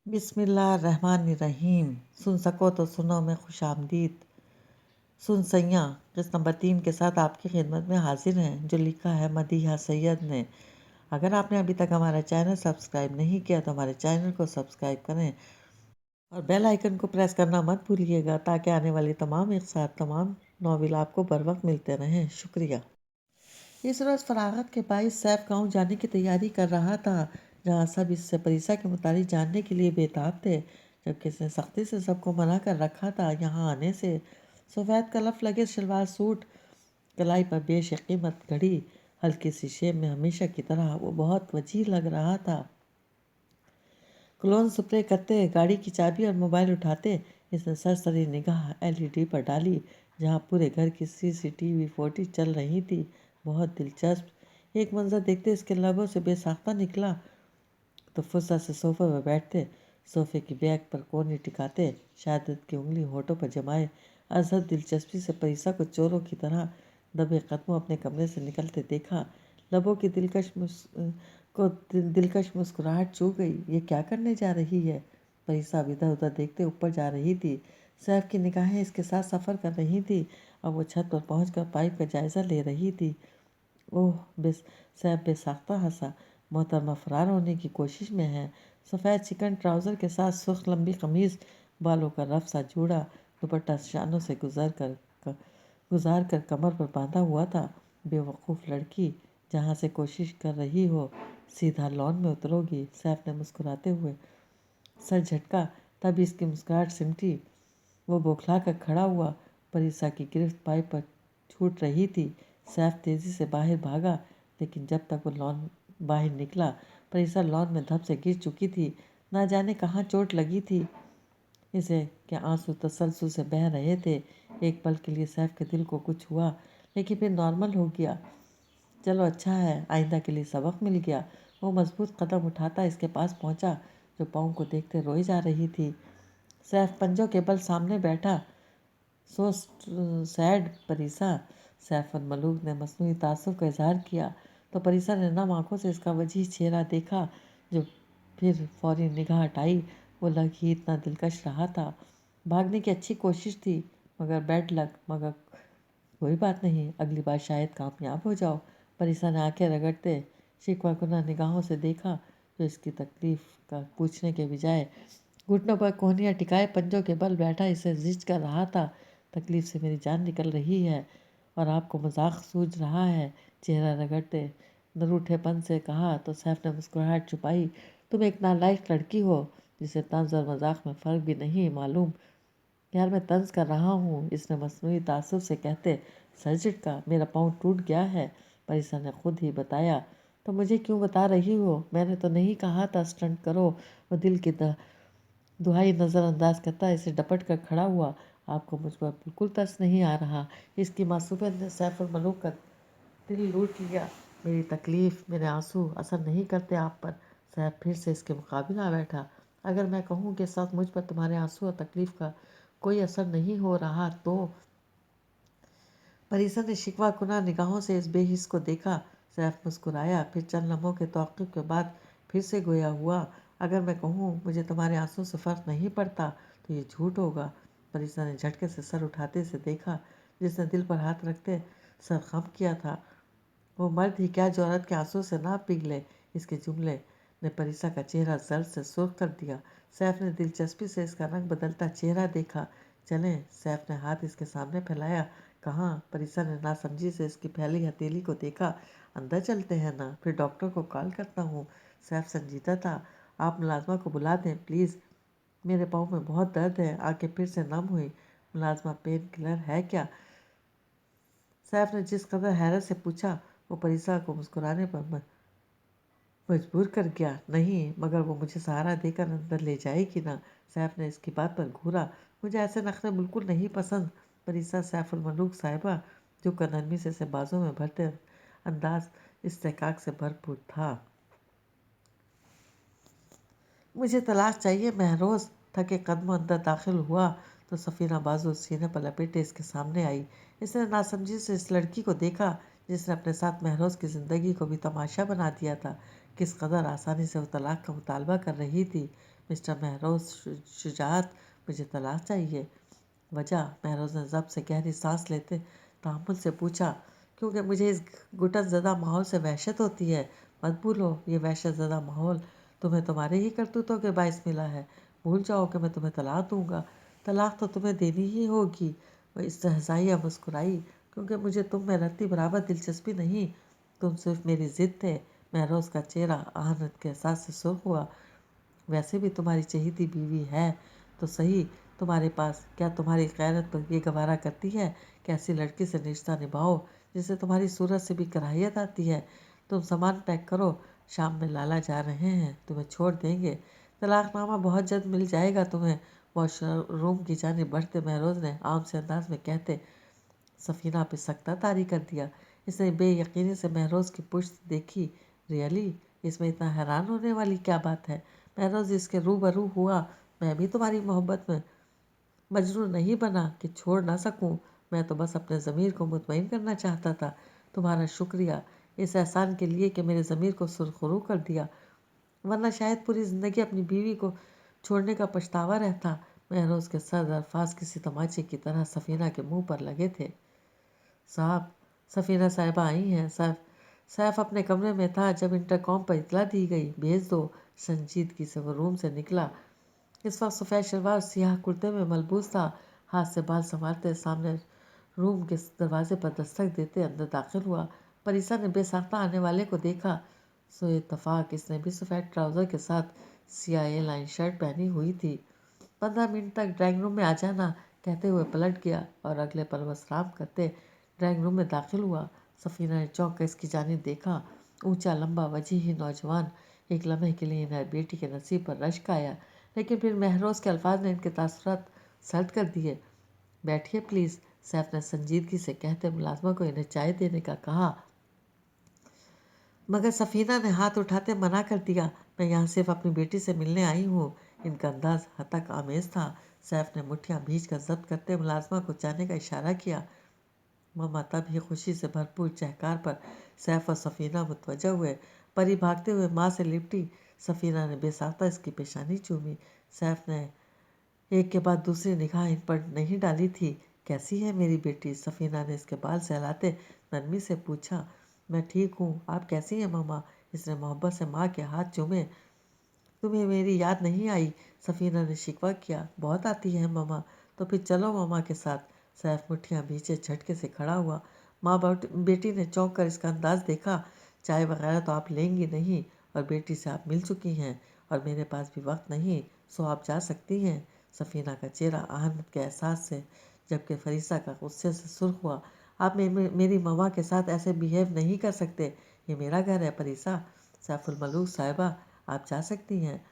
بسم اللہ الرحمن الرحیم۔ سن سکو تو سنو میں خوش آمدید۔ سن سیاں قسط نمبر 3 کے ساتھ آپ کی خدمت میں حاضر ہیں، جو لکھا ہے مدیحہ سید نے۔ اگر آپ نے ابھی تک ہمارا چینل سبسکرائب نہیں کیا تو ہمارے چینل کو سبسکرائب کریں اور بیل آئیکن کو پریس کرنا مت بھولیے گا، تاکہ آنے والی تمام ایک ساتھ تمام ناول آپ کو بر وقت ملتے رہیں۔ شکریہ۔ اس روز فراغت کے باعث سیف گاؤں جانے کی تیاری کر رہا تھا، جہاں سب اس سے پریسا کے متعلق جاننے کے لیے بےتاب تھے، جبکہ اس نے سختی سے سب کو منع کر رکھا تھا یہاں آنے سے۔ سفید کلف لگے شلوار سوٹ، کلائی پر بیش قیمت گھڑی، ہلکی سی شیب میں ہمیشہ کی طرح وہ بہت وجیح لگ رہا تھا۔ کلون سپرے کرتے، گاڑی کی چابی اور موبائل اٹھاتے، اس نے سرسری نگاہ LED پر ڈالی، جہاں پورے گھر کی CCTV فوٹیج چل رہی تھی۔ بہت دلچسپ۔ ایک منظر دیکھتے اس کے لبوں سے بے ساختہ نکلا تو فرصت سے صوفے پر بیٹھتے، صوفے کی بیک پر کونی ٹکاتے، شہادت کی انگلی ہونٹوں پر جمائے، ازحد دلچسپی سے پریسا کو چوروں کی طرح دبے قدموں اپنے کمرے سے نکلتے دیکھا۔ لبوں کی دلکش مسکراہٹ چھو گئی۔ یہ کیا کرنے جا رہی ہے؟ پریسا اب ادھر ادھر دیکھتے اوپر جا رہی تھی۔ سیف کی نگاہیں اس کے ساتھ سفر کر رہی تھی اور وہ چھت پر پہنچ کر پائپ کا جائزہ لے رہی تھی۔ سیف بے ساختہ ہنسا۔ محترمہ فرار ہونے کی کوشش میں ہے۔ سفید چکن ٹراؤزر کے ساتھ سرخ لمبی قمیض، بالوں کا رف سا جوڑا دوپٹہ شانوں سے گزار کر کمر پر باندھا ہوا تھا۔ بے وقوف لڑکی، جہاں سے کوشش کر رہی ہو سیدھا لان میں اترو گی۔ سیف نے مسکراتے ہوئے سر جھٹکا، تبھی اس کی مسکراہٹ سمٹی۔ وہ بوکھلا کر کھڑا ہوا۔ پریسا کی گرفت پائپ پر چھوٹ رہی تھی۔ سیف تیزی سے باہر بھاگا، لیکن جب تک وہ لان باہر نکلا پریسا لان میں دھپ سے گر چکی تھی۔ نہ جانے کہاں چوٹ لگی تھی اسے کہ آنسو تسلسل سے بہہ رہے تھے۔ ایک پل کے لیے سیف کے دل کو کچھ ہوا، لیکن پھر نارمل ہو گیا۔ چلو اچھا ہے، آئندہ کے لیے سبق مل گیا۔ وہ مضبوط قدم اٹھاتا اس کے پاس پہنچا، جو پاؤں کو دیکھتے روئی جا رہی تھی۔ سیف پنجوں کے بل سامنے بیٹھا۔ سو سیڈ پریسا، سیف الملوک نے مصنوعی تعصب کا اظہار کیا تو پریسا نے نم آنکھوں سے اس کا وجیح چہرہ دیکھا، جو پھر فوری نگاہ ہٹائی۔ وہ لگ ہی اتنا دلکش رہا تھا۔ بھاگنے کی اچھی کوشش تھی، مگر بیڈ لک۔ مگر کوئی بات نہیں، اگلی بار شاید کامیاب ہو جاؤ۔ پریسا نے آنکھیں رگڑتے شکوہ کنہ نگاہوں سے دیکھا، جو اس کی تکلیف کا پوچھنے کے بجائے گھٹنوں پر کونیاں ٹکائے پنجوں کے بل بیٹھا اسے زج کر رہا تھا۔ تکلیف سے میری جان نکل رہی ہے اور آپ کو مذاق سوجھ رہا ہے، چہرہ رگڑتے نروٹھے پن سے کہا تو سیف نے مسکراہٹ چھپائی۔ تم ایک نالائق لڑکی ہو، جسے طنز اور مذاق میں فرق بھی نہیں معلوم۔ یار میں طنز کر رہا ہوں، اس نے مصنوعی تعصب سے کہتے سر جھٹکا۔ میرا پاؤں ٹوٹ گیا ہے، پریسا نے خود ہی بتایا۔ تو مجھے کیوں بتا رہی ہو؟ میں نے تو نہیں کہا تھا اسٹنٹ کرو۔ وہ دل کی دہائی نظر انداز کرتا اسے ڈپٹ کر کھڑا ہوا۔ آپ کو مجھ پر بالکل ترس نہیں آ رہا؟ اس کی معصومیت نے سیف الملوک کا دل لوٹ لیا۔ میری تکلیف، میرے آنسو اثر نہیں کرتے آپ پر۔ سیف پھر سے اس کے مقابل آ بیٹھا۔ اگر میں کہوں کہ اس وقت مجھ پر تمہارے آنسو اور تکلیف کا کوئی اثر نہیں ہو رہا تو؟ پریسا نے شکوہ کنہ نگاہوں سے اس بے حس کو دیکھا۔ سیف مسکرایا، پھر چند لمحوں کے توقف کے بعد پھر سے گویا ہوا۔ اگر میں کہوں مجھے تمہارے آنسو سے فرق نہیں پڑتا تو یہ جھوٹ ہوگا۔ پریسا نے جھٹکے سے سر اٹھاتے اسے دیکھا، جس نے دل پر ہاتھ رکھتے سر خم کیا تھا۔ وہ مرد ہی کیا جو عورت کے آنسو سے نہ پگھلے۔ اس کے جملے نے پریسا کا چہرہ زرد سے سرخ کر دیا۔ سیف نے دلچسپی سے اس کا رنگ بدلتا چہرہ دیکھا۔ چلیں؟ سیف نے ہاتھ اس کے سامنے پھیلایا۔ کہاں؟ پریسا نے ناسمجھی سے اس کی پھیلی ہتھیلی کو دیکھا۔ اندر چلتے ہیں نا، پھر ڈاکٹر کو کال کرتا ہوں۔ سیف سنجیدہ تھا۔ آپ ملازمہ کو بلا دیں پلیز، میرے پاؤں میں بہت درد ہے۔ آنکھیں پھر سے نم ہوئی۔ ملازمہ پین کلر ہے کیا؟ سیف نے جس قدر حیرت سے پوچھا، وہ پریسا کو مسکرانے پر مجبور کر گیا۔ نہیں، مگر وہ مجھے سہارا دے کر اندر لے جائے گی نا؟ سیف نے اس کی بات پر گھورا۔ مجھے ایسے نخرے بالکل نہیں پسند۔ پریسا سیف الملوک صاحبہ، جو کر نرمی سے اسے بازوں میں بھرتے انداز استحقاق سے بھرپور تھا۔ مجھے طلاق چاہیے مہروز۔ تھکے قدموں اندر داخل ہوا تو سفینہ بازو سینے پر لپیٹے اس کے سامنے آئی۔ اس نے ناسمجھی سے اس لڑکی کو دیکھا، جس نے اپنے ساتھ مہروز کی زندگی کو بھی تماشا بنا دیا تھا۔ کس قدر آسانی سے وہ طلاق کا مطالبہ کر رہی تھی۔ मिस्टर महरोज शुजात, मुझे तलाक चाहिए। वजह? महरोज ने ज़ब्त से गहरी सांस लेते तहम्मुल से पूछा। क्योंकि मुझे इस घुटन ज़दा माहौल से वहशत होती है। मत भूलो, ये वहशत ज़दा माहौल तुम्हें तुम्हारे ही करतूतों के बायस मिला है। भूल जाओ कि मैं तुम्हें तलाक दूंगा। तलाक तो तुम्हें देनी ही होगी। वह इस्तहज़ाइया मुस्कुराई। क्योंकि मुझे तुम में रत्ती बराबर दिलचस्पी नहीं, तुम सिर्फ मेरी ज़िद थे। महरोज का चेहरा आहनत के एहसास से सुर्ख हुआ। वैसे भी तुम्हारी चहेती बीवी है तो सही तुम्हारे पास, क्या तुम्हारी गैरत तो ये गवारा करती है कि ऐसी लड़की से रिश्ता निभाओ जिसे तुम्हारी सूरत से भी कराहियत आती है? तुम सामान पैक करो, शाम में लाला जा रहे हैं, तुम्हें छोड़ देंगे। तलाकनामा बहुत जल्द मिल जाएगा तुम्हें, वॉशरूम की जानिब बढ़ते महरोज ने आम से अंदाज में कहते सफ़ीना पे सख्ता तारी कर दिया। इसने बेयकीनी से महरोज की पुश्त देखी। रियली? इसमें इतना हैरान होने वाली क्या बात है? महरोज इसके रूबरू हुआ। मैं भी तुम्हारी मोहब्बत में मजनू नहीं बना कि छोड़ ना सकूं। मैं तो बस अपने ज़मीर को मुतमईन करना चाहता था। तुम्हारा शुक्रिया इस एहसान के लिए कि मेरे ज़मीर को सुरखरू कर दिया, वरना शायद पूरी ज़िंदगी अपनी बीवी को छोड़ने का पछतावा रहता। महरोज के सर्द अल्फाज किसी तमाचे की तरह सफ़ीना के मुंह पर लगे थे। साहब, सफ़ीना साहिबा आई हैं। सैफ अपने कमरे में था जब इंटरकॉम पर इतला दी गई। भेज दो। संजीदगी से वो रूम से निकला। इस वक्त सफ़ेद शलवार सियाह कुर्ते में मलबूस था। हाथ से बाल संवारते सामने रूम के दरवाजे पर दस्तक देते अंदर दाखिल हुआ। परिसा ने बेसाख्ता आने वाले को देखा। सो इत्तफाक इसने भी सफ़ेद ट्राउज़र के साथ सियाह लाइन शर्ट पहनी हुई थी। 15 मिनट तक ड्राइंग रूम में आ जाना कहते हुए पलट गया और अगले पल वसराम करते ड्राइंग रूम में दाखिल हुआ। सफ़ीना ने चौंक कर इसकी जानिब देखा। ऊंचा लंबा वजीही नौजवान। एक लम्हे के लिए इन्हें बेटी के नसीब पर रश्क आया, लेकिन फिर महरोज के अल्फाज ने इनके तासुरात सर्द कर दिए। बैठिए प्लीज़, सैफ ने संजीदगी से कहते मुलाजमा को इन्हें चाय देने का कहा, मगर सफ़ीना ने हाथ उठाते मना कर दिया। मैं यहाँ सिर्फ अपनी बेटी से मिलने आई हूँ। इनका अंदाज हतक आमेज था। सैफ ने मुठ्ठियाँ भींच कर जब्त करते मुलाजमा को जाने का इशारा किया। मम्मा तब ही खुशी से भरपूर चहकार पर सैफ और सफ़ीना मुतवज्जह हुए। परी भागते हुए माँ से लिपटी। सफ़ीना ने बेसाख्ता इसकी पेशानी चूमी। सैफ ने एक के बाद दूसरी निगाह इन पर नहीं डाली थी। कैसी है मेरी बेटी? सफ़ीना ने इसके बाल सहलाते नरमी से पूछा। मैं ठीक हूँ, आप कैसी हैं मम्मा? इसने मोहब्बत से माँ के हाथ चूमे। तुम्हें मेरी याद नहीं आई? सफ़ीना ने शिकवा किया। बहुत आती है मम्मा। तो फिर चलो मम्मा के साथ। सैफ मुठ्ठियाँ भींचे झटके से खड़ा हुआ। माँ बेटी ने चौंक कर इसका अंदाज देखा। चाय वगैरह तो आप लेंगी नहीं, और बेटी से आप मिल चुकी हैं, और मेरे पास भी वक्त नहीं, सो आप जा सकती हैं। सफ़ीना का चेहरा आहनत के एहसास से, जबकि फरीसा का गुस्से से सुर्ख हुआ। आप मेरी मम्मा के साथ ऐसे बिहेव नहीं कर सकते। ये मेरा घर है फरीसा। सैफुल मलूक साहिबा, आप जा सकती हैं।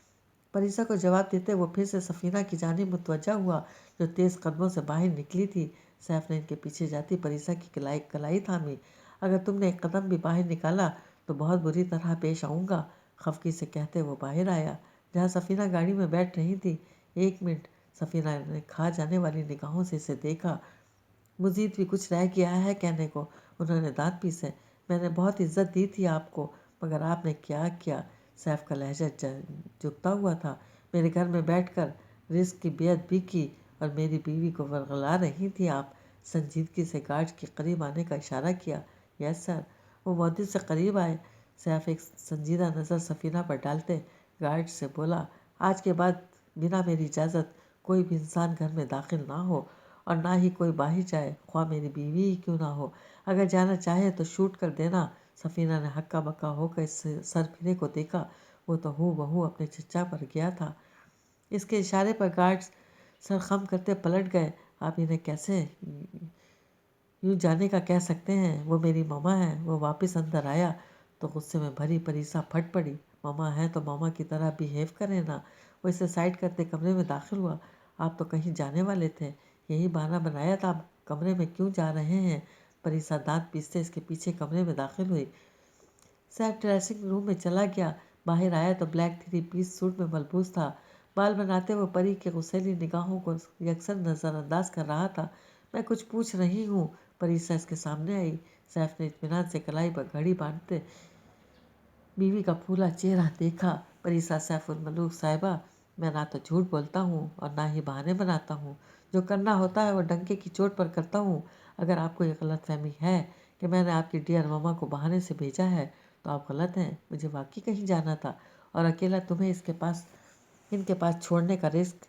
फरीसा को जवाब देते वो फिर से सफ़ीना की जानिब मुतवज्जा हुआ, जो तेज़ कदमों से बाहर निकली थी। सैफ ने इनके पीछे जाती फरीसा की कलाई थामी। अगर तुमने एक कदम भी बाहर निकाला तो बहुत बुरी तरह पेश आऊँगा, खफकी से कहते वो बाहर आया, जहाँ सफ़ीना गाड़ी में बैठ रही थी। 1 मिनट। सफ़ीना ने खा जाने वाली निगाहों से इसे देखा। मज़ीद भी कुछ रह गया है कहने को? उन्होंने दांत पीसे। मैंने बहुत इज्जत दी थी आपको, मगर आपने क्या किया? सैफ का लहजा झुकता हुआ था। मेरे घर में बैठकर रिस्क की बेअदबी की और मेरी बीवी को वरगला रही थी आप। संजीदगी से गार्ड के करीब आने का इशारा किया। Yes sir. वो मौजूद से करीब आए। सैफ एक संजीदा नज़र सफ़ीना पर डालते गार्ड से बोला, आज के बाद बिना मेरी इजाज़त कोई भी इंसान घर में दाखिल ना हो, और ना ही कोई बाहर जाए, ख्वाह मेरी बीवी ही क्यों ना हो। अगर जाना चाहे तो शूट कर देना। सफ़ीना ने हक्का बक्का होकर इस सर फिरे को देखा। वो तो हूबहू अपने चचा पर गया था। इसके इशारे पर गार्ड्स सर खम करते पलट गए। आप इन्हें कैसे यूँ जाने का कह सकते हैं? वो मेरी ममा है। वो वापस अंदर आया तो गुस्से में भरी फरीसा फट पड़ी। ममा है तो ममा की तरह बिहेव करें ना। वो इसे साइड करते कमरे में दाखिल हुआ। आप तो कहीं जाने वाले थे, यही बहाना बनाया था। आप कमरे में क्यों जा रहे हैं? फरीसा दांत पीसते इसके पीछे कमरे में दाखिल हुई। सैफ ड्रेसिंग रूम में चला गया। बाहर आया तो ब्लैक 3 पीस सूट में मलबूस था। बाल बनाते हुए परी के गुस्सैली निगाहों को यकसर नज़रअंदाज कर रहा था। मैं कुछ पूछ रही हूँ। फरीसा इसके सामने आई। सैफ ने इत्मीनान से कलाई पर घड़ी बांधते बीवी का फूला चेहरा देखा। फरीसा, सैफुल मलूक साहिबा, मैं ना तो झूठ बोलता हूँ और ना ही बहाने बनाता हूँ। जो करना होता है वो डंके की चोट पर करता हूँ। अगर आपको ये गलतफहमी है कि मैंने आपकी डियर मम्मा को बहाने से भेजा है तो आप गलत हैं। मुझे वाकई कहीं जाना था और अकेला तुम्हें इनके पास छोड़ने का रिस्क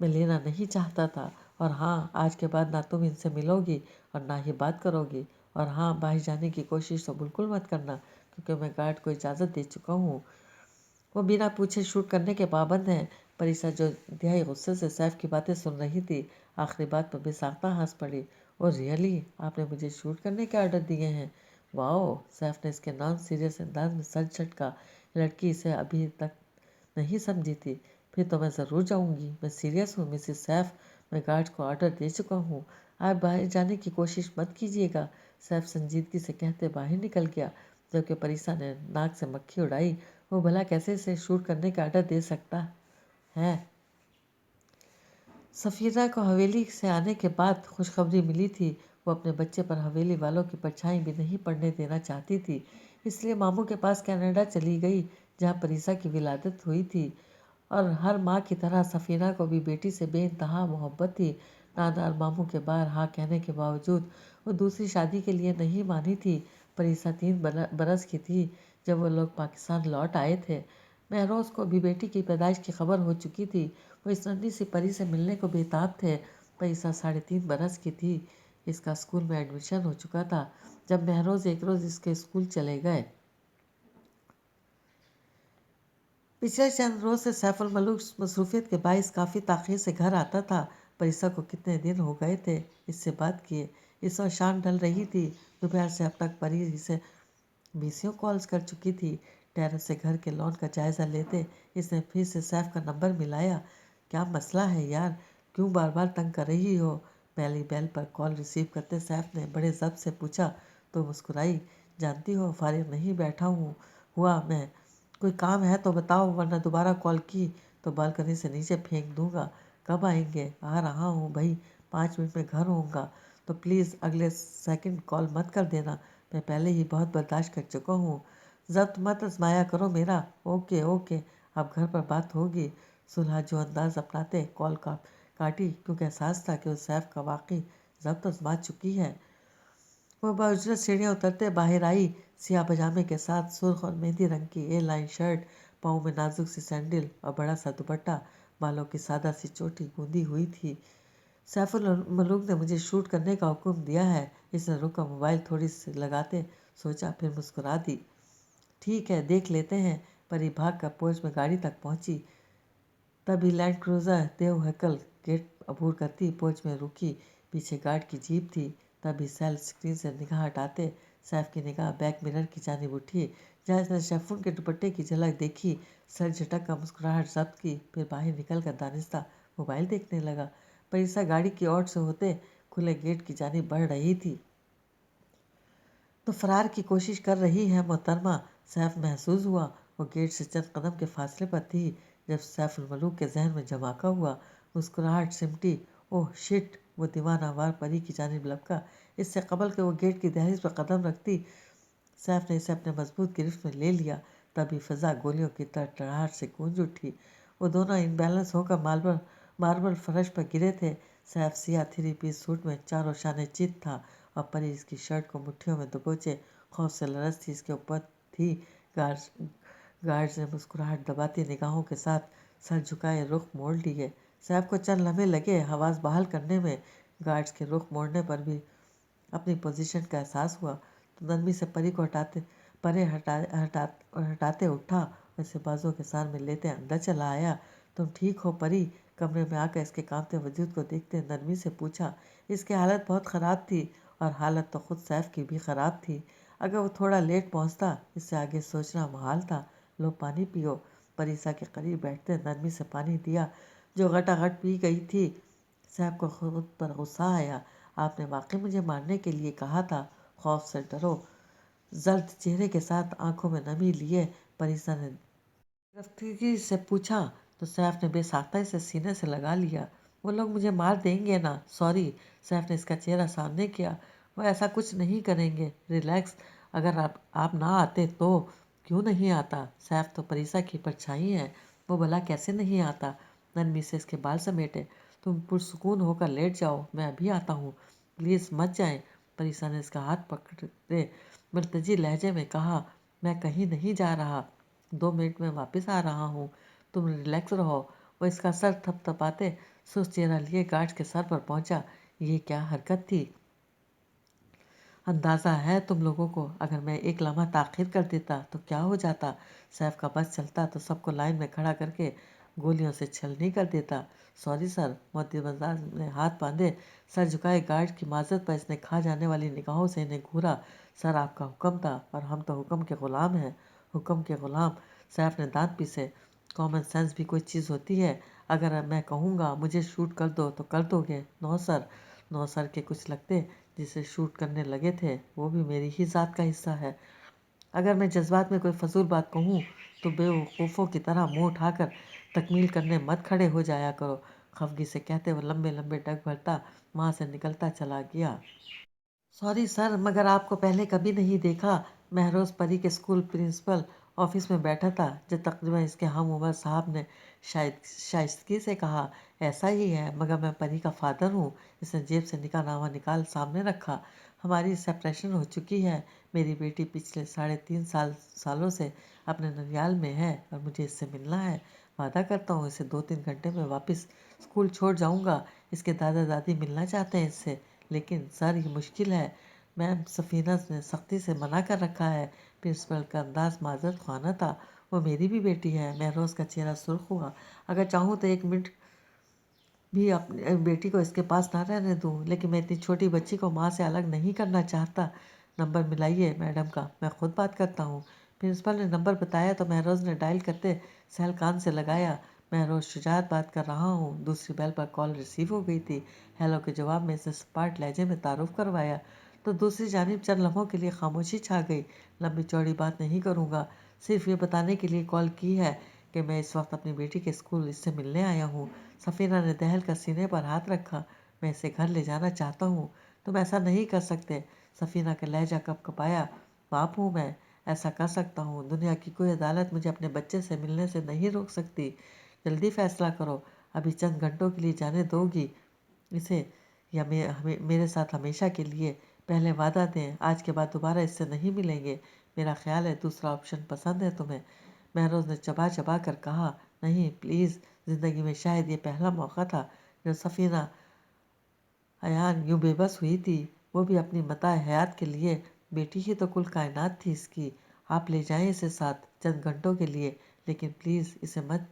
मैं लेना नहीं चाहता था। और हाँ, आज के बाद ना तुम इनसे मिलोगी और ना ही बात करोगी। और हाँ, बाहर जाने की कोशिश तो बिल्कुल मत करना, क्योंकि मैं गार्ड को इजाज़त दे चुका हूँ। वो बिना पूछे शूट करने के पाबंद हैं। परिसा जो इंतहाई गुस्से से सैफ की बातें सुन रही थी, आखिरी बात पर बेसाख्ता हंस पड़ी। और रियली आपने मुझे शूट करने के ऑर्डर दिए हैं? वाओ! सैफ ने इसके नॉन सीरियस अंदाज में सर झटका। लड़की इसे अभी तक नहीं समझी थी। फिर तो मैं ज़रूर जाऊंगी। मैं सीरियस हूँ मिसेस सैफ। मैं गार्ड को ऑर्डर दे चुका हूँ। आप बाहर जाने की कोशिश मत कीजिएगा। सैफ संजीदगी से कहते बाहर निकल गया, जबकि परिसा ने नाक से मक्खी उड़ाई। वो भला कैसे इसे शूट करने का ऑर्डर दे सकता है? सफीरा को हवेली से आने के बाद खुशखबरी मिली थी। वो अपने बच्चे पर हवेली वालों की परछाई भी नहीं पड़ने देना चाहती थी, इसलिए मामू के पास कनाडा चली गई, जहाँ परिसा की विलादत हुई थी। और हर माँ की तरह सफीरा को भी बेटी से बेइंतहा मोहब्बत थी। नाना और मामू के बाहर हाँ कहने के बावजूद वो दूसरी शादी के लिए नहीं मानी थी। परिसा 3 बरस की थी जब वो लोग पाकिस्तान लौट आए थे। महरोज को भी बेटी की पैदाइश की खबर हो चुकी थी। वो इस नन्ही सी परी से मिलने को बेताब थे। परिसा 3.5 बरस की थी। इसका स्कूल में एडमिशन हो चुका था जब महरोज एक रोज़ इसके स्कूल चले गए। पिछले चंद रोज से सैफुल मलूक मसरूफियत के बाइस काफ़ी ताख़ीर से घर आता था। परिसा को कितने दिन हो गए थे इससे बात किए। इस वक्त शाम ढल रही थी। दोपहर से अब तक परी इसे बीसियों कॉल्स कर चुकी थी। टेरेस से घर के लॉन का जायज़ा लेते इसने फिर से सैफ का नंबर मिलाया। क्या मसला है यार, क्यों बार बार तंग कर रही हो? पहली बेल पर कॉल रिसीव करते सैफ ने बड़े ज़ब्त से पूछा तो मुस्कुराई। जानती हो, फारिग नहीं बैठा हुआ मैं। कोई काम है तो बताओ, वरना दोबारा कॉल की तो बालकनी से नीचे फेंक दूंगा। कब आएंगे? आ रहा हूँ भाई, 5 मिनट में घर होऊंगा। तो प्लीज़ अगले सेकंड कॉल मत कर देना। मैं पहले ही बहुत बर्दाश्त कर चुका हूँ। ज़ब्त मत आजमाया करो मेरा। ओके ओके, अब घर पर बात होगी। सुलह जो अंदाज अपनाते कॉल काटी, क्योंकि एहसास था कि उस सैफ का वाकई ज़ब्त आजमा चुकी है। वो बावजूद सीढ़ियाँ उतरते बाहर आई, सियाह पजामे के साथ सुर्ख और मेहंदी रंग की ए लाइन शर्ट, पाँव में नाजुक सी सैंडल और बड़ा सा दुपट्टा, बालों की सादा सी चोटी गूंदी हुई थी। सैफुल मलूक ने मुझे शूट करने का हुक्म दिया है। इसने रुका, मोबाइल थोड़ी सी लगाते सोचा, फिर मुस्कुरा दी। ठीक है, देख लेते हैं। परी भाग कर पोर्च में गाड़ी तक पहुंची। तभी लैंड क्रूजर देव हकल गेट अबूर करती पोर्च में रुकी। पीछे गार्ड की जीप थी। तभी सेल स्क्रीन से निगाह हटाते सैफ की निगाह बैक मिरर की जानिब उठी, जहाँ इसने शेफून के दुपट्टे की झलक देखी। सर झटक कर मुस्कुराहट जब्त की, फिर बाहर निकल कर दानिस्ता मोबाइल देखने लगा। परिसा गाड़ी की ओर से होते खुले गेट की जानिब बढ़ रही थी। तो फरार की कोशिश कर रही है मोहतरमा, सैफ महसूस हुआ। वो गेट से चंद कदम के फासले पर थी जब सैफुल मलूक के जहन में धमाका हुआ। मुस्कुराहट सिमटी। Oh shit! वो दीवाना वार परी की जानिब लपका। इससे कबल के वो गेट की दहलीज पर कदम रखती, सैफ ने इसे अपने मजबूत गिरफ्त में ले लिया। तभी फिजा गोलियों की तड़तड़ाहट से गूंज उठी। वो दोनों इनबैलेंस होकर मार्बल फर्श पर गिरे थे। सैफ सिया 3 पीस सूट में चारों शाने चित था और परी इसकी शर्ट को मुट्ठियों में दबोचे खौफ से लरसती इसके ऊपर थी। गार्ड्स ने मुस्कुराहट दबाती निगाहों के साथ सर झुकाए रुख मोड़ लिए। सैफ को चंद लम्हे लगे हवास बहाल करने में। गार्ड्स के रुख मोड़ने पर भी अपनी पोजीशन का एहसास हुआ तो नरमी से परी को हटाते उठा, वैसे बाजों के सार में लेते अंदर चला आया। तुम ठीक हो परी? कमरे में आकर इसके कांपते वजूद को देखते नरमी से पूछा। इसकी हालत बहुत ख़राब थी और हालत तो खुद सैफ की भी ख़राब थी। अगर वो थोड़ा लेट पहुंचता, इससे आगे सोचना मुहाल था। लो पानी पियो। परिसा के करीब बैठते नरमी से पानी दिया, जो घटाघट पी गई थी। सैफ को खुद पर गुस्सा आया। आपने वाकई मुझे मारने के लिए कहा था। खौफ से डरो जर्द चेहरे के साथ आंखों में नमी लिए परिसा ने गिरफ्तारी से पूछा, तो सैफ ने बेसाख्ता से सीने से लगा लिया। वो लोग मुझे मार देंगे ना? सॉरी। सैफ ने इसका चेहरा सामने किया। वो ऐसा कुछ नहीं करेंगे, रिलैक्स। अगर आप ना आते तो? क्यों नहीं आता? सैफ तो परिसा की परछाई है। वो भला कैसे नहीं आता। नरमी से इसके बाल समेटे। तुम पुरसुकून होकर लेट जाओ, मैं अभी आता हूँ, प्लीज़ मत जाएं। परीसा ने इसका हाथ पकड़े मुल्तजी लहजे में कहा, मैं कहीं नहीं जा रहा, 2 मिनट में वापस आ रहा हूँ, तुम रिलैक्स रहो। वो इसका सर थपथपाते सुस्त चेहरा लिए गार्ड के सर पर पहुंचा। ये क्या हरकत थी? अंदाज़ा है तुम लोगों को, अगर मैं एक लम्हा ताख़िर कर देता तो क्या हो जाता? सैफ का बस चलता तो सबको लाइन में खड़ा करके गोलियों से छलनी कर देता। Sorry sir. मोहतबरदार ने हाथ बांधे सर झुकाए गार्ड की माजरत पर इसने खा जाने वाली निगाहों से इन्हें घूरा। सर आपका हुक्म था और हम तो हुक्म के ग़ुलाम हैं। हुक्म के ग़ुलाम? सैफ ने दांत पीसे। कॉमन सेंस भी कोई चीज़ होती है? अगर मैं कहूँगा मुझे शूट कर दो तो कर दोगे? No sir. नो सर के कुछ लगते, जिसे शूट करने लगे थे वो भी मेरी ही ज़ात का हिस्सा है। अगर मैं जज्बात में कोई फजूल बात कहूँ तो बेवकूफ़ों की तरह मुंह उठाकर तकमील करने मत खड़े हो जाया करो। खफगी से कहते वो लंबे लंबे डग भरता वहाँ से निकलता चला गया। सॉरी सर, मगर आपको पहले कभी नहीं देखा। महरोज परी के स्कूल प्रिंसिपल ऑफिस में बैठा था जब तकरीबन इसके हम उम्र साहब ने शायद शाइस्तगी से कहा, ऐसा ही है, मगर मैं परी का फादर हूँ। इसने जेब से निकाहनामा निकाल सामने रखा। हमारी सेपरेशन हो चुकी है। मेरी बेटी पिछले 3.5 सालों से अपने ननियाल में है और मुझे इससे मिलना है। वादा करता हूँ इसे 2-3 घंटे में वापस स्कूल छोड़ जाऊँगा। इसके दादा दादी मिलना चाहते हैं इससे, लेकिन सर ये मुश्किल है। मैम सफ़ीना ने सख्ती से मना कर रखा है। प्रिंसिपल का अंदाज माजरत ख्वाना था। वो मेरी भी बेटी है। महरोज का चेहरा सुर्ख हुआ। अगर चाहूँ तो 1 मिनट भी अपनी बेटी को इसके पास ना रहने दूँ, लेकिन मैं इतनी छोटी बच्ची को माँ से अलग नहीं करना चाहता। नंबर मिलाइए मैडम का, मैं खुद बात करता हूँ। प्रिंसिपल ने नंबर बताया तो महरोज ने डायल करते सहल कान से लगाया। महरोज शुजात बात कर रहा हूँ। दूसरी बेल पर कॉल रिसीव हो गई थी। हेलो के जवाब में इसे सपाट लहजे में तारुफ करवाया तो दूसरी जानिब चंद लम्हों के लिए खामोशी छा गई। लंबी चौड़ी बात नहीं करूँगा, सिर्फ ये बताने के लिए कॉल की है कि मैं इस वक्त अपनी बेटी के स्कूल इससे मिलने आया हूँ। सफ़ीना ने दहल का सीने पर हाथ रखा। मैं इसे घर ले जाना चाहता हूँ। तुम ऐसा नहीं कर सकते। सफ़ीना का लहजा कँपकपाया। बाप हूँ मैं, ऐसा कर सकता हूँ। दुनिया की कोई अदालत मुझे अपने बच्चे से मिलने से नहीं रोक सकती। जल्दी फैसला करो। अभी चंद घंटों के लिए जाने दोगी इसे या मेरे साथ हमेशा के लिए? पहले वादा दें, आज के बाद दोबारा इससे नहीं मिलेंगे। मेरा ख्याल है दूसरा ऑप्शन पसंद है तुम्हें। महरोज ने चबा चबा कर कहा, नहीं प्लीज़। ज़िंदगी में शायद ये पहला मौका था जब सफ़ीना अयान यूँ बेबस हुई थी, वो भी अपनी मता हयात के लिए। बेटी ही तो कुल कायनात थी इसकी। आप ले जाएं इसे साथ चंद घंटों के लिए, लेकिन प्लीज़ इसे मत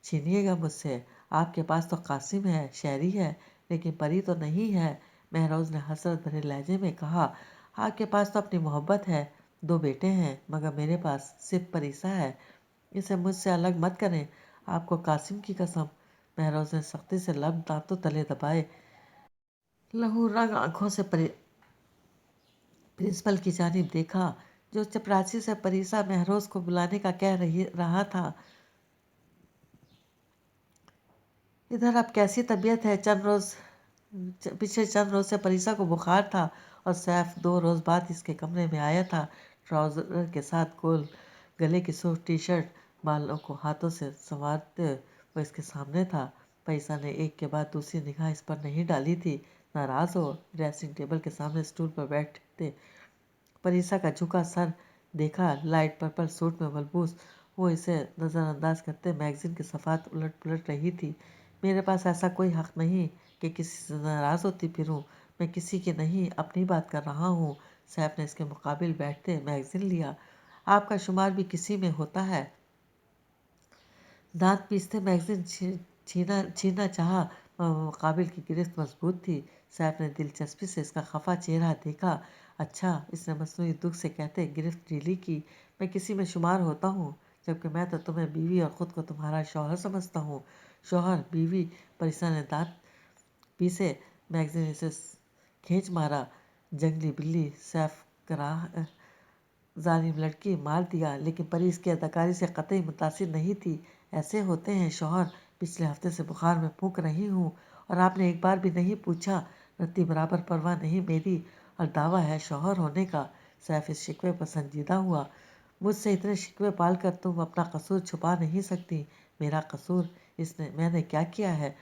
छीनिएगा मुझसे। आपके पास तो कासिम है, शहरी है, लेकिन परी तो नहीं है। महरोज ने हसरत भरे लहजे में कहा, आपके पास तो अपनी मोहब्बत है, 2 बेटे हैं, मगर मेरे पास सिर्फ परीसा है। इसे मुझसे अलग मत करें, आपको कासिम की कसम। महरोज ने सख्ती से लब दांतों तले दबाए लहू रंग आंखों से प्रिंसिपल की जानिब देखा, जो चपरासी से परीसा महरोज को बुलाने का कह रहा था। इधर अब कैसी तबीयत है? पिछले चंद रोज से परीसा को बुखार था और सैफ 2 रोज बाद इसके कमरे में आया था, ट्राउज़र के साथ गोल गले की सूट टी शर्ट, बालों को हाथों से संवारते वो इसके सामने था। परीसा ने एक के बाद दूसरी निगाह इस पर नहीं डाली थी। नाराज़ हो ड्रेसिंग टेबल के सामने स्टूल पर बैठते परीसा का झुका सर देखा। लाइट पर्पल सूट में मलबूस वो इसे नज़रअंदाज करते मैगज़ीन के सफ़ात उलट पुलट रही थी। मेरे पास ऐसा कोई हक़ नहीं कि किसी से नाराज़ होती फिरूं। मैं किसी की नहीं, अपनी बात कर रहा हूँ। सैफ ने इसके मुकाबिल बैठते मैगज़ीन लिया। आपका शुमार भी किसी में होता है? दांत पीसते मैगज़ीन छीना चाहा, मुकाबिल की गिरफ्त मजबूत थी। सैफ ने दिलचस्पी से इसका खफा चेहरा देखा। अच्छा, इसने मसनूई दुख से कहते गिरफ्त ढीली की। मैं किसी में शुमार होता हूँ, जबकि मैं तो तुम्हें बीवी और ख़ुद को तुम्हारा शौहर समझता हूँ। शौहर बीवी? परिसा ने दांत पीसे मैगज़ीन इसे खींच मारा। जंगली बिल्ली सैफ कराह जालिम लड़की मार दिया, लेकिन परी इसकी अदाकारी से कतई मुतासिर नहीं थी। ऐसे होते हैं शौहर। पिछले हफ्ते से बुखार में फूंक रही हूँ और आपने एक बार भी नहीं पूछा। रत्ती बराबर परवाह नहीं मेरी, और दावा है शौहर होने का। सैफ इस शिकवे पर संजीदा हुआ। मुझसे इतने शिकवे पाल कर तुम अपना कसूर छुपा नहीं सकती। मेरा कसूर मैंने क्या किया है?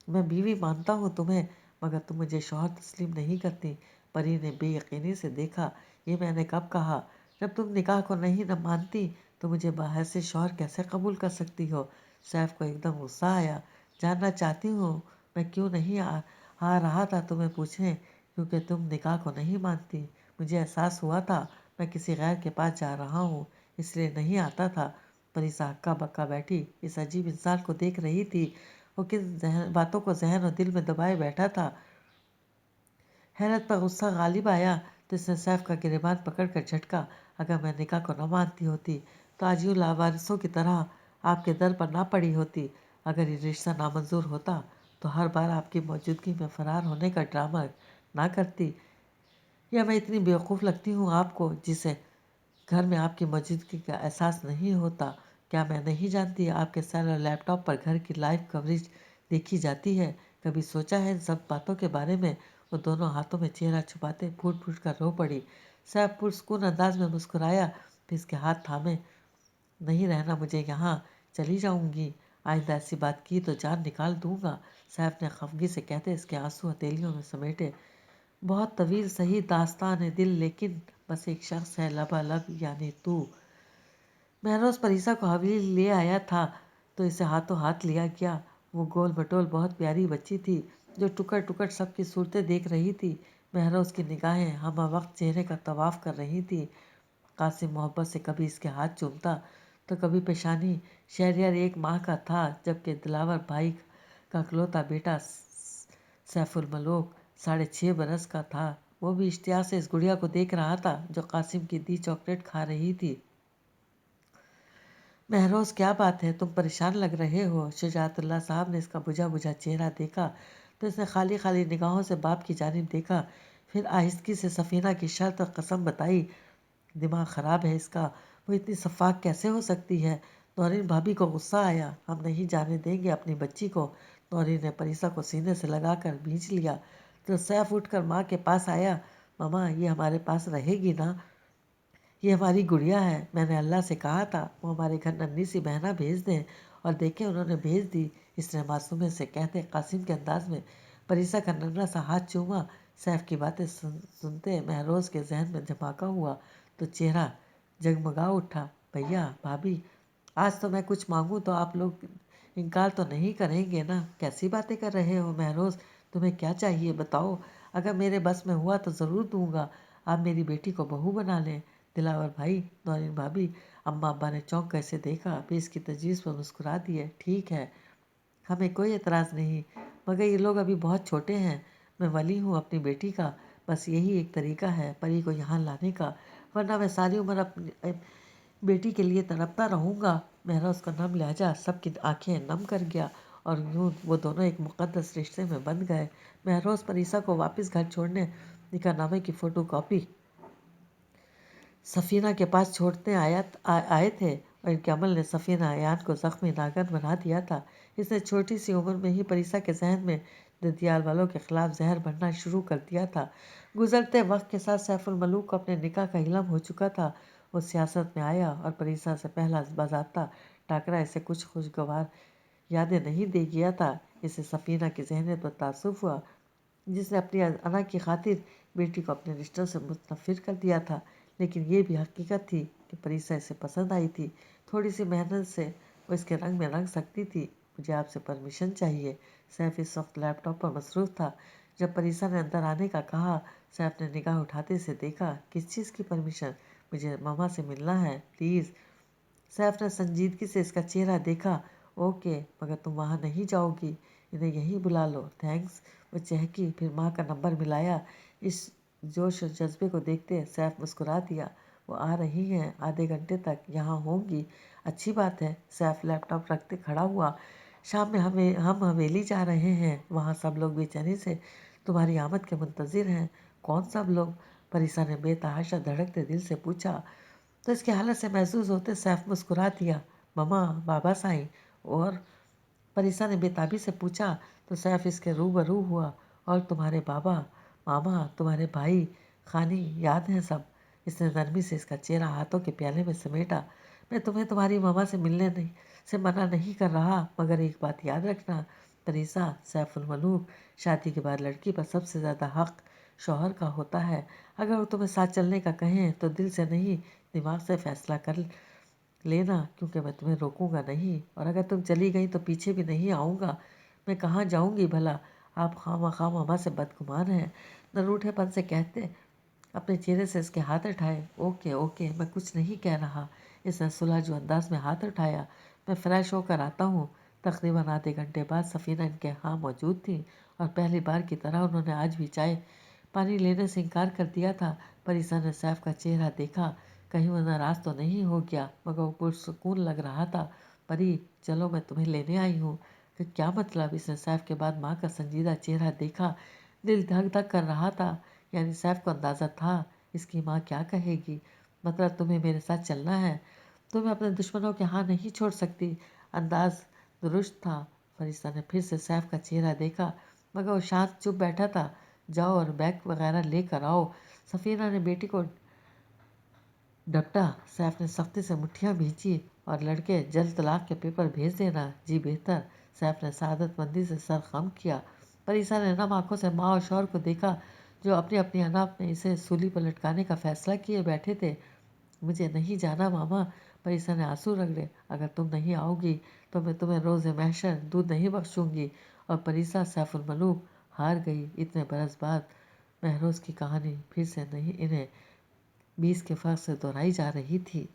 मैं बीवी मानता हूँ तुम्हें, मगर तुम मुझे शौहर तस्लीम नहीं करती। परी ने बेयकीनी से देखा। ये मैंने कब कहा? जब तुम निकाह को नहीं न मानती तो मुझे बहैसियत शौहर कैसे कबूल कर सकती हो? सैफ को एकदम गुस्सा आया। जानना चाहती हूँ मैं क्यों नहीं आ रहा था तुम्हें पूछने, क्योंकि तुम निकाह को नहीं मानती। मुझे एहसास हुआ था मैं किसी गैर के पास जा रहा हूँ, इसलिए नहीं आता था। परिसा हक्का बक्का बैठी इस अजीब इंसान को देख रही थी। वो किन बातों को जहन और दिल में दबाए बैठा था। हैरत पर गुस्सा गालिब आया तो इसने सैफ का गिरेबान पकड़ कर झटका। अगर मैं निकाह को न मानती होती तो आज यूँ लावारिसों की तरह आपके दर पर ना पड़ी होती। अगर ये रिश्ता नामंजूर होता तो हर बार आपकी मौजूदगी में फरार होने का ड्रामा ना करती। या मैं इतनी बेवकूफ़ लगती हूँ आपको, जिसे घर में आपकी मौजूदगी का एहसास नहीं होता? क्या मैं नहीं जानती आपके सेल और लैपटॉप पर घर की लाइव कवरेज देखी जाती है? कभी सोचा है इन सब बातों के बारे में? वो दोनों हाथों में चेहरा छुपाते फूट फूट कर रो पड़ी। सैफ पुरस्कून अंदाज में मुस्कुराया, फिर इसके हाथ थामे। नहीं रहना मुझे यहाँ, चली जाऊंगी। आइंदा ऐसी बात की तो जान निकाल दूंगा, सैफ ने खफगी से कहते इसके आंसू हथेलियों में समेटे। बहुत तवील सही दास्तान है दिल, लेकिन बस एक शख्स है लबालब, यानी तू। महरोज परीसा को हवेली ले आया था तो इसे हाथों हाथ लिया गया। वो गोल मटोल बहुत प्यारी बच्ची थी जो टुकड़ टुकड़ सबकी सूरतें देख रही थी। महरोज की निगाहें हम वक्त चेहरे का तवाफ कर रही थी। कासिम मोहब्बत से कभी इसके हाथ चूमता तो कभी पेशानी। शहरियार 1 माह का था जबकि दिलावर भाई का इकलौता बेटा सैफुल मलोक 6.5 बरस का था। वो भी इश्तियाक से इस गुड़िया को देख रहा था जो कासिम की दी चॉकलेट खा रही थी। महरोज क्या बात है, तुम परेशान लग रहे हो? शुजातुल्लाह साहब ने इसका बुझा बुझा चेहरा देखा तो इसने खाली खाली निगाहों से बाप की जानिब देखा। फिर आहिस्तगी से सफ़ीना की शर्त और कसम बताई। दिमाग ख़राब है इसका, वो इतनी शफ़ाक कैसे हो सकती है? नौरीन भाभी को गुस्सा आया। हम नहीं जाने देंगे अपनी बच्ची को। नौरीन ने परीसा को सीने से लगाकर भींच लिया तो सैफ उठकर माँ के पास आया। ममा, ये हमारे पास रहेगी ना? ये हमारी गुड़िया है। मैंने अल्लाह से कहा था वो हमारे घर नन्ही सी बहना भेज दें, और देखें उन्होंने भेज दी, इसने मासूमे से कहते कासिम के अंदाज में परीसा का नन्हा सा हाथ चूमा। सैफ की बातें सुनते महरोज के जहन में धमाका हुआ तो चेहरा जगमगा उठा। भैया भाभी, आज तो मैं कुछ मांगूँ तो आप लोग इनकार तो नहीं करेंगे ना? कैसी बातें कर रहे हो महरोज, तुम्हें क्या चाहिए बताओ? अगर मेरे बस में हुआ तो ज़रूर दूंगा। आप मेरी बेटी को बहू बना लें। दिलावर भाई, नौरीन भाभी, अम्मा अब्बा ने चौंक कर इसे देखा, फिर इसकी तजवीज़ पर मुस्कुरा दिए। ठीक है, हमें कोई एतराज़ नहीं, मगर ये लोग अभी बहुत छोटे हैं। मैं वली हूँ अपनी बेटी का, बस यही एक तरीका है परी को यहाँ लाने का, वरना मैं सारी उम्र अपनी बेटी के लिए तड़पता रहूँगा। महरोज का नम लहजा सबकी आंखें नम कर गया और यूं वो दोनों एक मुकद्दस रिश्ते में बंध गए। महरोज परीसा को वापस घर छोड़ने निकाहनामे की फ़ोटो कॉपी सफ़ीना के पास छोड़ते आए थे, और इनके अमल ने सफ़ीना अयान को ज़ख्मी नागन बना दिया था। इसने छोटी सी उम्र में ही परीसा के जहन में ददियाल वालों के खिलाफ जहर भरना शुरू कर दिया था। गुजरते वक्त के साथ सैफुल मलूक को अपने निकाह का इल्म हो चुका था। वो सियासत में आया और परीसा से पहला बाज़ाब्ता टाकरा इसे कुछ खुशगवार यादें नहीं दे गया था। इसे सफ़ीना की जहनीत पर तासुफ हुआ, जिसने अपनी अना की खातिर बेटी को अपने रिश्तों से मुतनफ़िर कर दिया था। लेकिन ये भी हकीकत थी कि परीसा इसे पसंद आई थी। थोड़ी सी मेहनत से वो इसके रंग में रंग सकती थी। मुझे आपसे परमिशन चाहिए। सैफ इस वक्त लैपटॉप पर मसरूफ़ था। जब परीसा ने अंदर आने का कहा, सैफ ने निगाह उठाते से देखा। किस चीज़ की परमिशन? मुझे मामा से मिलना है, प्लीज़। सैफ ने संजीदगी से इसका चेहरा देखा। ओके, मगर तुम वहाँ नहीं जाओगी, इन्हें यहीं बुला लो। थैंक्स, वो चहकी, फिर माँ का नंबर मिलाया। इस जोश और जज्बे को देखते सैफ मुस्कुरा दिया। वो आ रही हैं, आधे घंटे तक यहाँ होंगी। अच्छी बात है। सैफ लैपटॉप रखते खड़ा हुआ। शाम में हम हवेली जा रहे हैं, वहाँ सब लोग बेचैनी से तुम्हारी आमद के मुंतज़िर हैं। कौन सब लोग? परीसा ने बेतहाशा धड़कते दिल से पूछा। तो इसकी हालत से महसूस होते सैफ मुस्कुरा दिया। ममा, बाबा साईं और? परीसा ने बेताबी से पूछा तो सैफ इसके रूबरू हुआ। और तुम्हारे बाबा, मामा, तुम्हारे भाई, खानी याद हैं सब? इसने नरमी से इसका चेहरा हाथों के प्याले में समेटा। मैं तुम्हें तुम्हारी मामा से मिलने नहीं से मना नहीं कर रहा, मगर एक बात याद रखना तरीसा, सैफुल मलूक शादी के बाद लड़की पर सबसे ज़्यादा हक शौहर का होता है। अगर वो तुम्हें साथ चलने का कहें तो दिल से नहीं दिमाग से फैसला कर लेना, क्योंकि मैं तुम्हें रोकूंगा नहीं, और अगर तुम चली गई तो पीछे भी नहीं आऊँगा। मैं कहाँ जाऊँगी भला? आप खामा मामा से बदगुमान हैं। न रूठेपन से कहते अपने चेहरे से इसके हाथ उठाए। ओके ओके, मैं कुछ नहीं कह रहा। इसने सुलझ अंदाज में हाथ उठाया। मैं फ्रेश होकर आता हूँ। तकरीबन आधे घंटे बाद सफ़ीना इनके यहाँ मौजूद थी और पहली बार की तरह उन्होंने आज भी चाय पानी लेने से इनकार कर दिया था। परिसा ने सैफ का चेहरा देखा। कहीं वो नाराज़ तो नहीं हो गया, मगर वो पुरसुकून लग रहा था। परी, चलो मैं तुम्हें लेने आई हूँ। कि क्या मतलब? इसने सैफ के बाद माँ का संजीदा चेहरा देखा। दिल धक धक कर रहा था। यानी सैफ को अंदाज़ा था इसकी माँ क्या कहेगी। मतलब तुम्हें मेरे साथ चलना है? तुम्हें अपने दुश्मनों के यहाँ नहीं छोड़ सकती। अंदाज दुरुस्त था। फरिश्ता ने फिर से सैफ का चेहरा देखा, मगर वो शांत चुप बैठा था। जाओ और बैग वगैरह लेकर आओ। सफ़ीना ने बेटी को डपटा। सैफ ने सख्ती से मुट्ठियाँ भींची। और लड़के, जल्द तलाक के पेपर भेज देना। जी बेहतर। सैफ ने सादतमंदी से सर खम किया। परिसा ने नम आंखों से माँ और शौहर को देखा, जो अपनी अपनी अनाप में इसे सूली पर लटकाने का फैसला किए बैठे थे। मुझे नहीं जाना मामा। परिसा ने आंसू रगड़े। अगर तुम नहीं आओगी तो मैं तुम्हें रोज़े महशर दूध नहीं बख्शूंगी। और परिसा सैफुल मलूक हार गई। इतने बरस बाद महरोज की कहानी फिर से नहीं इन्हें 20 के फर्क से दोहराई जा रही थी।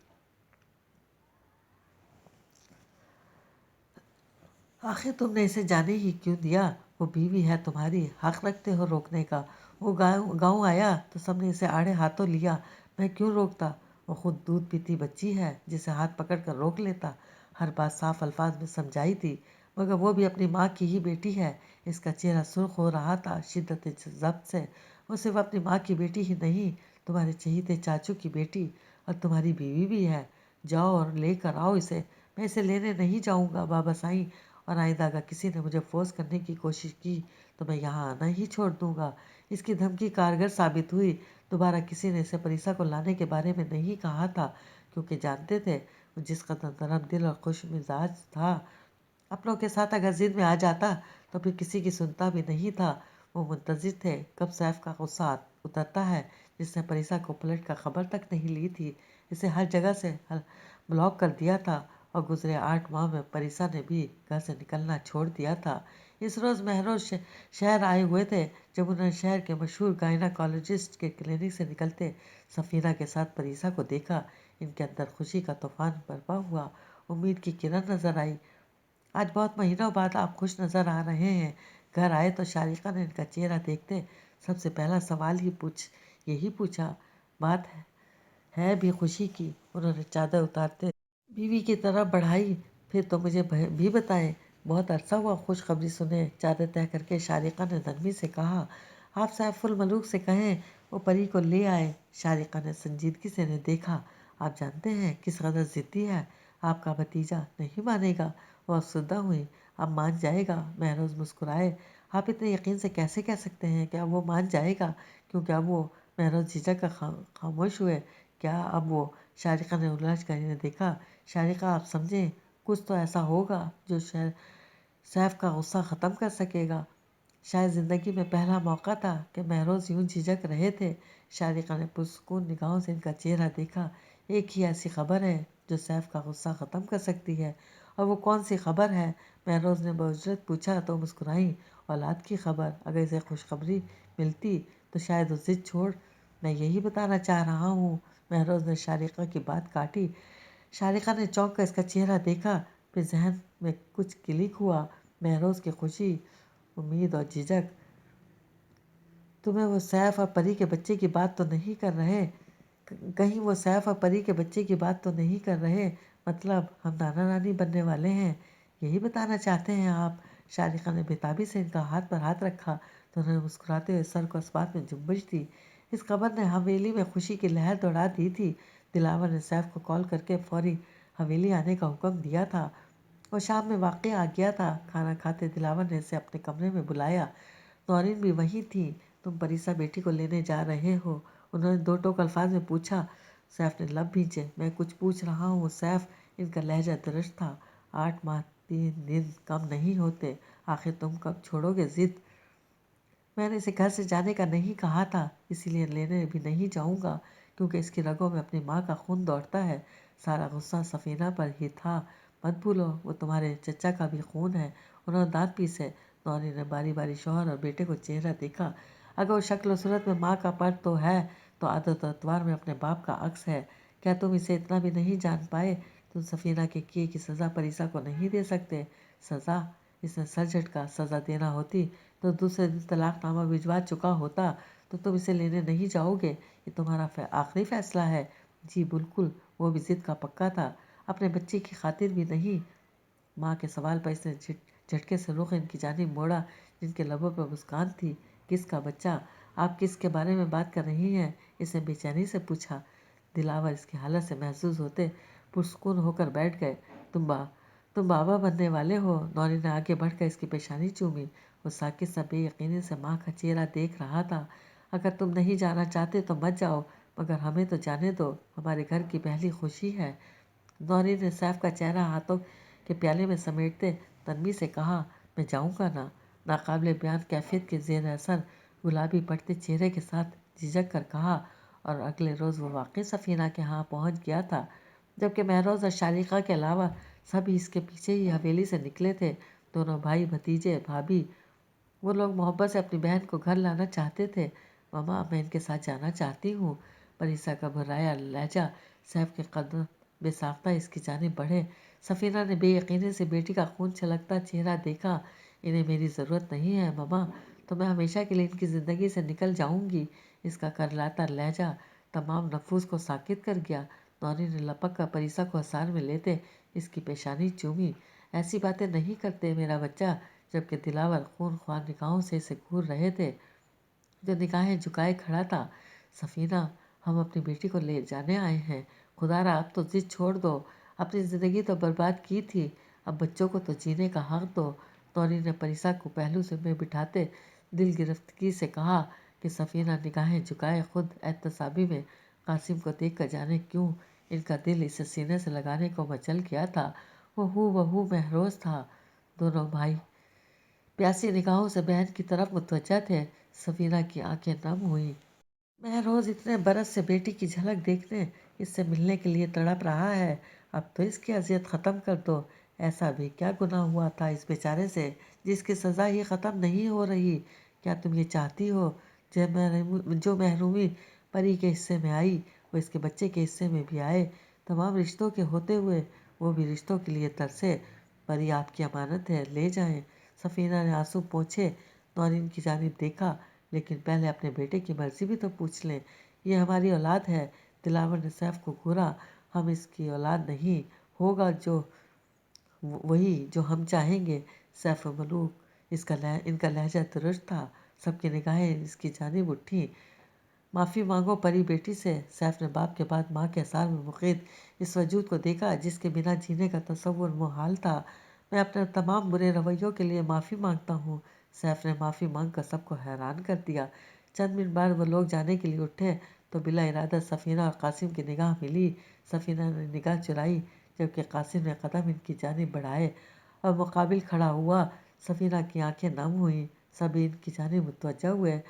आखिर तुमने इसे जाने ही क्यों दिया? वो बीवी है तुम्हारी, हक रखते हो रोकने का। वो गाँव आया तो सबने इसे आड़े हाथों लिया। मैं क्यों रोकता? वो खुद दूध पीती बच्ची है, जिसे हाथ पकड़ कर रोक लेता। हर बात साफ अल्फाज में समझाई थी, मगर वो भी अपनी माँ की ही बेटी है। इसका चेहरा सुर्ख हो रहा था शिद्दत ज़ब्त से। वो सिर्फ अपनी माँ की बेटी ही नहीं, तुम्हारे चहीते चाचू की बेटी और तुम्हारी बीवी भी है। जाओ और लेकर आओ इसे। मैं इसे लेने नहीं जाऊँगा बाबा साईं, और आइंदा अगर किसी ने मुझे फोर्स करने की कोशिश की तो मैं यहाँ आना ही छोड़ दूँगा। इसकी धमकी कारगर साबित हुई। दोबारा किसी ने इसे परिसा को लाने के बारे में नहीं कहा था, क्योंकि जानते थे वो जिस कदर नरम दिल और खुश मिजाज था। अपनों के साथ अगर जिद में आ जाता तो फिर किसी की सुनता भी नहीं था। वो मुंतजिर थे कब सैफ का गुस्सा उतरता है, जिसने परिसा को पलट कर खबर तक नहीं ली थी। इसे हर जगह से ब्लॉक कर दिया था, और गुजरे 8 माह में परिसा ने भी घर से निकलना छोड़ दिया था। इस रोज़ महरोज शहर आए हुए थे। जब उन्होंने शहर के मशहूर गायनाकोलॉजिस्ट के क्लिनिक से निकलते सफ़ीना के साथ परिसा को देखा, इनके अंदर खुशी का तूफान बरपा हुआ। उम्मीद की किरण नजर आई। आज बहुत महीनों बाद आप खुश नज़र आ रहे हैं। घर आए तो शारिका ने इनका चेहरा देखते सबसे पहला सवाल यही पूछा। बात है भी खुशी की। उन्होंने चादर उतारते बीवी की तरफ बढ़ाई। फिर तो मुझे भी बताएं। बहुत अरसा हुआ खुशखबरी सुने। चादर तय करके शारिका ने नरमी से कहा, आप सैफुल मलूक से कहें वो परी को ले आए। शारिका ने संजीदगी से इन्हें देखा। आप जानते हैं किस कदर ज़िद्दी है। आपका भतीजा नहीं मानेगा। वो अफसरदा हुई। अब मान जाएगा। महरोज मुस्कुराए। आप इतने यकीन से कैसे कह सकते हैं कि अब वो मान जाएगा? क्योंकि अब वो महरोज झिझक का खामोश हुए। क्या अब वो? शारिका ने उलझ कर इन्हें देखा। शारिका, आप समझें, कुछ तो ऐसा होगा जो सैफ का गुस्सा ख़त्म कर सकेगा। शायद ज़िंदगी में पहला मौका था कि महरोज यूं झिझक रहे थे। शारिका ने पुरसुकून निगाहों से इनका चेहरा देखा। एक ही ऐसी खबर है जो सैफ का गुस्सा ख़त्म कर सकती है। और वो कौन सी खबर है? महरोज ने बउजरत पूछा तो मुस्कुराई। औलाद की खबर। अगर इसे खुशखबरी मिलती तो शायद वो जिद छोड़। मैं यही बताना चाह रहा हूँ। महरोज ने शारिका की बात काटी। शारिका ने चौंक कर इसका चेहरा देखा। फिर जहन में कुछ क्लिक हुआ। महरोज की खुशी, उम्मीद और झिझक। तुम्हें वो सैफ और परी के बच्चे की बात तो नहीं कर रहे? कहीं वो सैफ और परी के बच्चे की बात तो नहीं कर रहे? मतलब हम नाना नानी बनने वाले हैं, यही बताना चाहते हैं आप? शारिका ने बेताबी से इनका हाथ पर हाथ रखा तो उन्होंने मुस्कुराते हुए सर को इस बात में जुम्बिश दी। इस खबर ने हवेली में खुशी की लहर दौड़ा दी थी। दिलावर ने सैफ को कॉल करके फौरी हवेली आने का हुक्म दिया था। वो शाम में वाक़ई आ गया था। खाना खाते दिलावर ने इसे अपने कमरे में बुलाया। नौरीन भी वहीं थी। तुम परिसा बेटी को लेने जा रहे हो? उन्होंने दो टोक अल्फाज में पूछा। सैफ ने लब भींचे। मैं कुछ पूछ रहा हूँ सैफ। इनका लहजा दरज था। 8 माह 3 दिन कम नहीं होते। आखिर तुम कब छोड़ोगे जिद? मैंने इसे घर से जाने का नहीं कहा था, इसीलिए लेने भी नहीं जाऊंगा, क्योंकि इसकी रगों में अपनी माँ का खून दौड़ता है। सारा गुस्सा सफीना पर ही था। मत भूलो वो तुम्हारे चचा का भी खून है। उन्होंने दांत पीसे। नौनी ने बारी बारी शौहर और बेटे को चेहरा देखा। अगर वो शक्ल सूरत में माँ का पर तो है, तो आदत और अतवार में अपने बाप का अक्स है। क्या तुम इसे इतना भी नहीं जान पाए? तुम सफीना के किए की सज़ा परिसा को नहीं दे सकते। सज़ा? इसने सर झटका। सज़ा देना होती तो दूसरे दिन तलाकनामा भिजवा चुका होता। तो तुम इसे लेने नहीं जाओगे? ये तुम्हारा आखिरी फैसला है? जी बिल्कुल। वो भी जिद का पक्का था। अपने बच्चे की खातिर भी नहीं। माँ के सवाल पर इसने झटके से रुख इनकी जानिब मोड़ा, जिनके लबों पर मुस्कान थी। किसका बच्चा? आप किसके बारे में बात कर रही हैं? इसने बेचैनी से पूछा। दिलावर इसकी हालत से महसूस होते पुरस्कून होकर बैठ गए। तुम बाबा बनने वाले हो। नौनी ने आगे बढ़कर इसकी पेशानी चूमी। वो साकित सा बेयकीनी से माँ का चेहरा देख रहा था। अगर तुम नहीं जाना चाहते तो मत जाओ, मगर हमें तो जाने दो। हमारे घर की पहली खुशी है। नौनी ने सैफ का चेहरा हाथों के प्याले में समेटते तन्वी से कहा, मैं जाऊँगा ना। नाकाबिले बयान कैफियत के जेर असर गुलाबी पड़ते चेहरे के साथ झिझक कर कहा। और अगले रोज़ वो वाकई सफ़ीना के यहाँ पहुँच गया था, जबकि महरोज़ और शालिका के अलावा सभी इसके पीछे ही हवेली से निकले थे। दोनों भाई, भतीजे, भाभी, वो लोग मोहब्बत से अपनी बहन को घर लाना चाहते थे। मामा, मैं इनके साथ जाना चाहती हूँ। परिसा का भर्राया लहजा सैफ के कदम बेसाख्ता इसकी जानिब बढ़े। सफ़ीना ने बेयकीनी से बेटी का खून छलकता चेहरा देखा। इन्हें मेरी ज़रूरत नहीं है मामा, तो मैं हमेशा के लिए इनकी ज़िंदगी से निकल जाऊँगी। इसका करलाता लहजा तमाम नफूस को साकित कर गया। नौनी ने लपक कर परिसा को हसार में लेते इसकी पेशानी चूमी। ऐसी बातें नहीं करते मेरा बच्चा। जबकि दिलावर खून ख्वार निगाहों से इसे घूर रहे थे, जो निगाहें झुकाए खड़ा था। सफ़ीना, हम अपनी बेटी को ले जाने आए हैं। खुदारा अब तो जिद छोड़ दो। अपनी ज़िंदगी तो बर्बाद की थी, अब बच्चों को तो जीने का हक दो। नौनी ने परिसा को पहलू से में बिठाते दिल गिरफ्तगी से कहा कि सफ़ीना निगाहें झुकाए खुद एहतसाबी में कासिम को देख कर जाने क्यों इनका दिल इसे सीने से लगाने को मचल गया था। वहू महरोज था। दोनों भाई प्यासी निगाहों से बहन की तरफ मुतवज्जा थे। सफीना की आंखें नम हुई। महरोज इतने बरस से बेटी की झलक देखने, इससे मिलने के लिए तड़प रहा है। अब तो इसकी अजियत ख़त्म कर दो। ऐसा भी क्या गुनाह हुआ था इस बेचारे से, जिसकी सज़ा ही ख़त्म नहीं हो रही? क्या तुम ये चाहती हो जो महरूमी परी के हिस्से में आई, वो इसके बच्चे के हिस्से में भी आए? तमाम रिश्तों के होते हुए वो भी रिश्तों के लिए तरसे। परी आपकी अमानत है, ले जाएं। सफ़ीना ने आंसू पोंछे नौरीन की जानिब देखा। लेकिन पहले अपने बेटे की मर्जी भी तो पूछ लें। ये हमारी औलाद है। दिलावर ने सैफ को घूरा। हम इसकी औलाद नहीं, होगा जो वही जो हम चाहेंगे। सैफ मलूक इनका लहजा दुरुस्त था। सबकी निगाहें इसकी जानिब उठी। माफ़ी मांगो परी बेटी से। सैफ ने बाप के बाद माँ के आसार में मुक़ीद इस वजूद को देखा, जिसके बिना जीने का तसव्वुर मुहाल था। मैं अपने तमाम बुरे रवैयों के लिए माफ़ी मांगता हूँ। सैफ ने माफ़ी मांग कर सबको हैरान कर दिया। चंद मिनट बाद वो लोग जाने के लिए उठे तो बिला इरादा सफ़ीना और कासिम की निगाह मिली। सफ़ीना ने निगाह चुराई, जबकि कासिम ने कदम इनकी जानिब बढ़ाए और मुकाबिल खड़ा हुआ। सफ़ीना की आंखें नम हुईं। सभी इनकी जानिब मुतवज्जा हुए।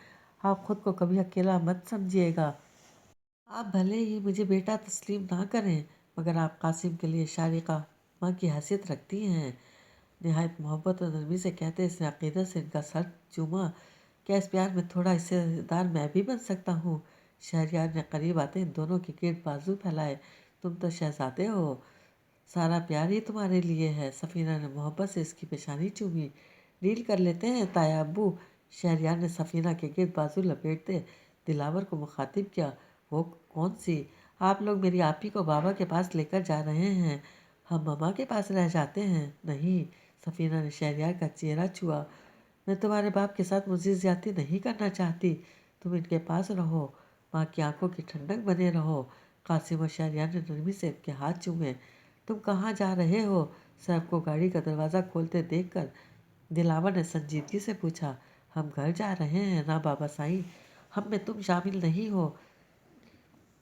आप खुद को कभी अकेला मत समझिएगा। आप भले ही मुझे बेटा तस्लीम ना करें, मगर आप कासिम के लिए शारिका माँ की हैसियत रखती हैं। निहायत मोहब्बत और नरमी से कहते इसने अकीदत से इनका सर चूमा। क्या इस प्यार में थोड़ा हिस्सेदार मैं भी बन सकता हूँ? शहरयार ने करीब आते इन दोनों के गिर्द बाजू फैलाए। तुम तो शहजादे हो, सारा प्यार ही तुम्हारे लिए है। सफ़ीना ने मोहब्बत से इसकी पेशानी चूमी। डील कर लेते हैं ताया अब्बू। शहरयार ने सफ़ीना के गिर्द बाजू लपेटते दिलावर को मुखातिब किया। वो कौन सी? आप लोग मेरी आपी को बाबा के पास लेकर जा रहे हैं, हम ममा के पास रह जाते हैं। नहीं। सफ़ीना ने शहरयार का चेहरा छुआ। मैं तुम्हारे बाप के साथ मुझे ज्यादती नहीं करना चाहती। तुम इनके पास रहो, माँ की आंखों की ठंडक बने रहो। कासिम और शहरयार ने नरमी से इनके हाथ चूमे। तुम कहाँ जा रहे हो? सैफ को गाड़ी का दरवाज़ा खोलते देखकर दिलावर ने संजीदगी से पूछा। हम घर जा रहे हैं ना बाबा साईं, हम में तुम शामिल नहीं हो।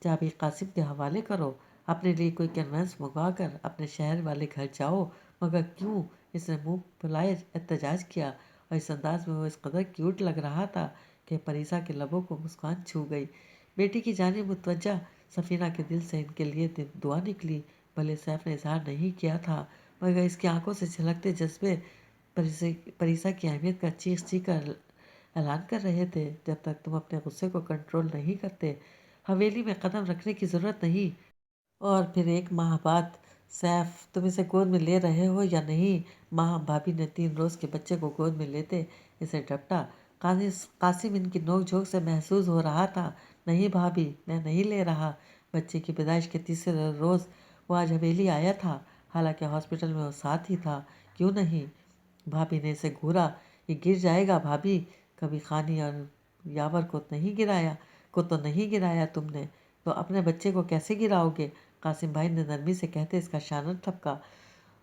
چابی قاسم کے حوالے کرو، اپنے لیے کوئی کنوینس منگوا کر اپنے شہر والے گھر جاؤ۔ مگر کیوں؟ اس نے منہ پھلائے احتجاج کیا، اور اس انداز میں وہ اس قدر کیوٹ لگ رہا تھا کہ پریسا کے لبوں کو مسکان چھو گئی۔ بیٹی کی جانب متوجہ سفینہ کے دل سے ان کے لیے دعا نکلی۔ بھلے سیف نے اظہار نہیں کیا تھا، مگر اس کی آنکھوں سے چھلکتے جذبے پریسا کی اہمیت کا چیخ چیخ کر اعلان کر رہے تھے۔ جب تک تم اپنے غصے کو کنٹرول نہیں کرتے، حویلی میں قدم رکھنے کی ضرورت نہیں۔ اور پھر 1 ماہ بعد سیف، تم اسے گود میں لے رہے ہو یا نہیں؟ ماں بھابھی نے 3 روز کے بچے کو گود میں لیتے اسے ڈپٹا۔ قاسم ان کی نوک جھونک سے محظوظ ہو رہا تھا۔ نہیں بھابھی، میں نہیں لے رہا۔ بچے کی پیدائش کے تیسرے روز وہ آج حویلی آیا تھا، حالانکہ ہاسپٹل میں وہ ساتھ ہی تھا۔ کیوں نہیں؟ بھابھی نے اسے گھورا۔ یہ گر جائے گا بھابھی، کبھی خانی اور یاور کو تو نہیں گرایا تم نے، تو اپنے بچے کو کیسے گراؤ گے؟ قاسم بھائی نے نرمی سے کہتے اس کا شانر ٹھپکا۔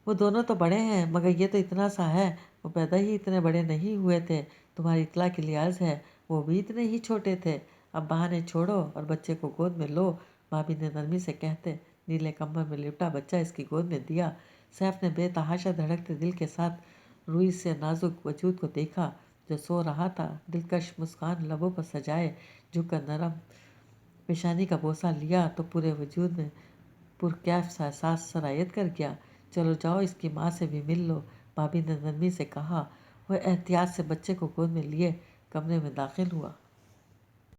وہ دونوں تو بڑے ہیں، مگر یہ تو اتنا سا ہے، وہ پیدا ہی اتنے بڑے نہیں ہوئے تھے۔ تمہاری اطلاع کے لیے عرض ہے، وہ بھی اتنے ہی چھوٹے تھے۔ اب بہانے چھوڑو اور بچے کو گود میں لو، بھابھی نے نرمی سے کہتے نیلے کمبل میں لپٹا بچہ اس کی گود میں دیا۔ سیف نے بے تحاشا دھڑکتے دل کے ساتھ روئی سے نازک وجود کو دیکھا جو سو رہا تھا، دلکش مسکان لبوں پر سجائے، جھک کر نرم پیشانی کا بوسہ لیا تو پورے وجود میں پرکیف سا احساس سرایت کر گیا۔ چلو جاؤ اس کی ماں سے بھی مل لو، بھابھی نے نرمی سے کہا۔ وہ احتیاط سے بچے کو گود میں لیے کمرے میں داخل ہوا۔